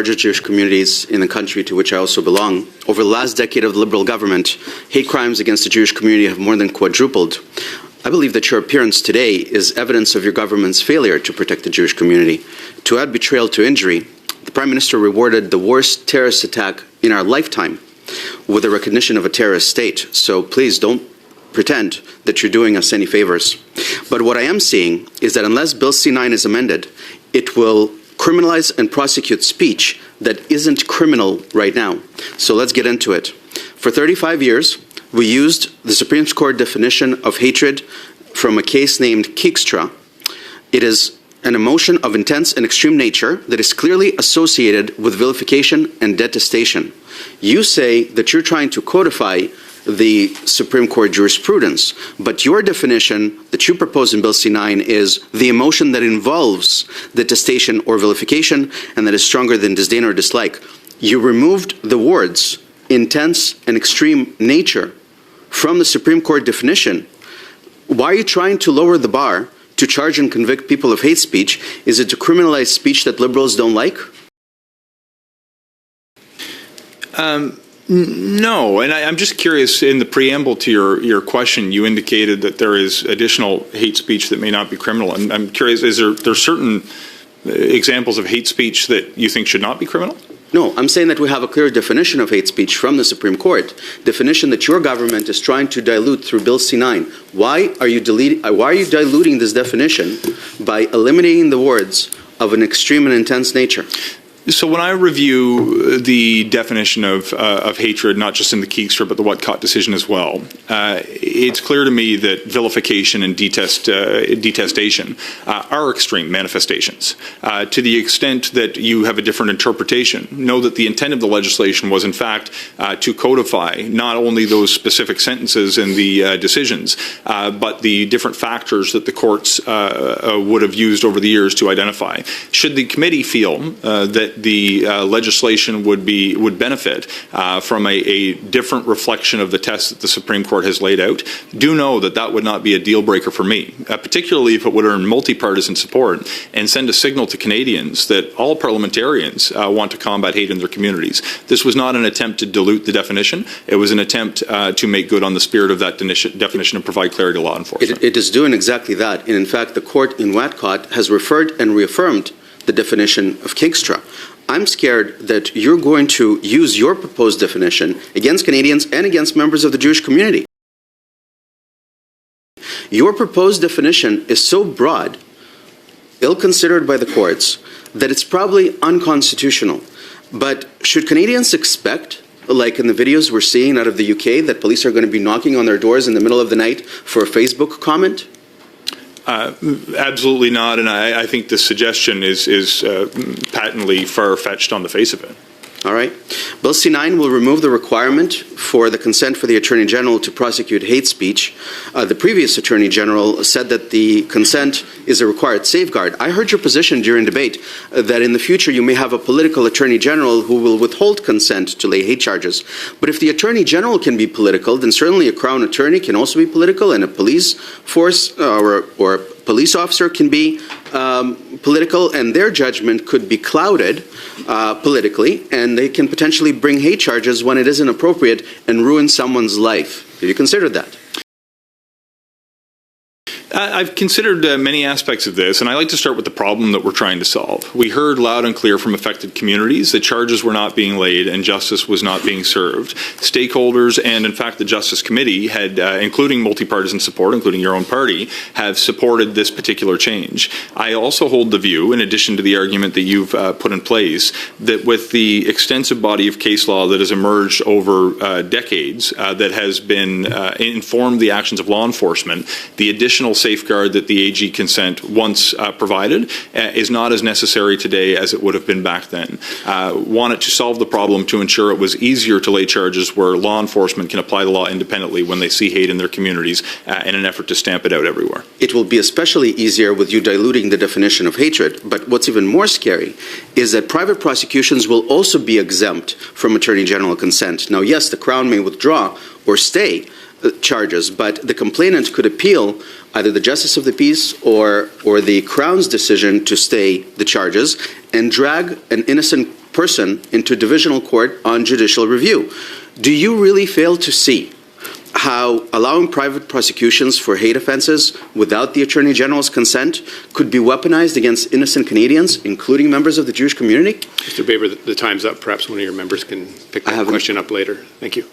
largest Jewish communities in the country, to which I also belong. Over the last decade of the Liberal government, hate crimes against the Jewish community have more than quadrupled. I believe that your appearance today is evidence of your government's failure to protect the Jewish community. To add betrayal to injury, the Prime Minister rewarded the worst terrorist attack in our lifetime with the recognition of a terrorist state. So please don't pretend that you're doing us any favors. But what I am seeing is that unless Bill C-9 is amended, it will criminalize and prosecute speech that isn't criminal right now. So let's get into it. For 35 years, we used the Supreme Court definition of hatred from a case named Kijkstra. It is an emotion of intense and extreme nature that is clearly associated with vilification and detestation. You say that you're trying to codify the Supreme Court jurisprudence, but your definition that you propose in Bill C-9 is the emotion that involves detestation or vilification and that is stronger than disdain or dislike. You removed the words intense and extreme nature from the Supreme Court definition. Why are you trying to lower the bar to charge and convict people of hate speech? Is it to criminalize speech that liberals don't like? No, and I'm just curious, in the preamble to your question, you indicated that there is additional hate speech that may not be criminal. And I'm curious, is there certain examples of hate speech that you think should not be criminal? No, I'm saying that we have a clear definition of hate speech from the Supreme Court, definition that your government is trying to dilute through Bill C-9. Why are you diluting this definition by eliminating the words of an extreme and intense nature? So when I review the definition of hatred, not just in the Kijkstra but the Whatcott decision as well, it's clear to me that vilification and detestation are extreme manifestations. To the extent that you have a different interpretation, know that the intent of the legislation was in fact to codify not only those specific sentences in the decisions, but the different factors that the courts would have used over the years to identify. Should the committee feel that the legislation would benefit from a different reflection of the test that the Supreme Court has laid out, do know that that would not be a deal breaker for me, particularly if it would earn multi-partisan support and send a signal to Canadians that all parliamentarians want to combat hate in their communities. This was not an attempt to dilute the definition. It was an attempt to make good on the spirit of that definition and provide clarity to law enforcement. It is doing exactly that. And in fact, the court in Whatcott has referred and reaffirmed the definition of Kijkstra. I'm scared that you're going to use your proposed definition against Canadians and against members of the Jewish community. Your proposed definition is so broad, ill-considered by the courts, that it's probably unconstitutional. But should Canadians expect, like in the videos we're seeing out of the UK, that police are going to be knocking on their doors in the middle of the night for a Facebook comment? Absolutely not, and I think the suggestion is patently far-fetched on the face of it. All right. Bill C-9 will remove the requirement for the consent for the Attorney General to prosecute hate speech. The previous Attorney General said that the consent is a required safeguard. I heard your position during debate that in the future you may have a political Attorney General who will withhold consent to lay hate charges. But if the Attorney General can be political, then certainly a Crown Attorney can also be political, and a police force or a police officer can be political, and their judgment could be clouded politically, and they can potentially bring hate charges when it isn't appropriate and ruin someone's life. Have you considered that? I've considered many aspects of this, and I like to start with the problem that we're trying to solve. We heard loud and clear from affected communities that charges were not being laid and justice was not being served. Stakeholders and, in fact, the Justice Committee had, including multi-partisan support, including your own party, have supported this particular change. I also hold the view, in addition to the argument that you've put in place, that with the extensive body of case law that has emerged over decades that has been informed the actions of law enforcement, the additional safeguard that the AG consent once provided is not as necessary today as it would have been back then. Wanted to solve the problem to ensure it was easier to lay charges where law enforcement can apply the law independently when they see hate in their communities in an effort to stamp it out everywhere. It will be especially easier with you diluting the definition of hatred, but what's even more scary is that private prosecutions will also be exempt from Attorney General consent. Now, yes, the Crown may withdraw or stay charges, but the complainant could appeal either the Justice of the Peace or the Crown's decision to stay the charges and drag an innocent person into divisional court on judicial review. Do you really fail to see how allowing private prosecutions for hate offenses without the Attorney General's consent could be weaponized against innocent Canadians, including members of the Jewish community? Mr. Baber, the time's up. Perhaps one of your members can pick that question up later. Thank you.